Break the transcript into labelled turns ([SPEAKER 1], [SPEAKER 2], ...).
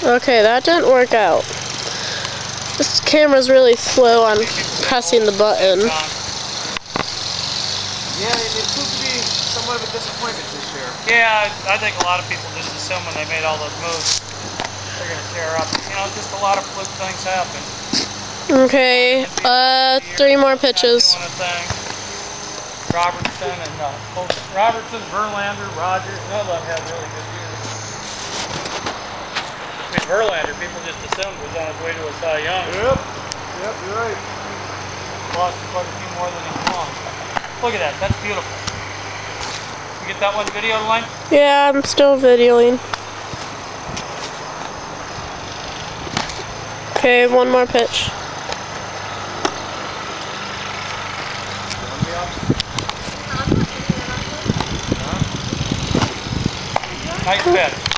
[SPEAKER 1] Okay, that didn't work out. This camera's really slow on pressing the button.
[SPEAKER 2] Yeah, it proved to be somewhat of a disappointment this year.
[SPEAKER 3] Yeah, I think a lot of people just assume when they made all those moves, they're going to tear up. You know, just a lot of fluke things happen.
[SPEAKER 1] Okay, 3 more pitches.
[SPEAKER 3] Robertson and Robertson, Verlander, Rogers, none of them had really good years. I mean, Verlander, people just assumed was on his way to a Cy Young.
[SPEAKER 2] Yep, you're right.
[SPEAKER 3] Lost quite a few more than he won. Look at that, that's beautiful. You get that one video line?
[SPEAKER 1] Yeah, I'm still videoing. Okay, 1 more pitch.
[SPEAKER 3] Nice pitch.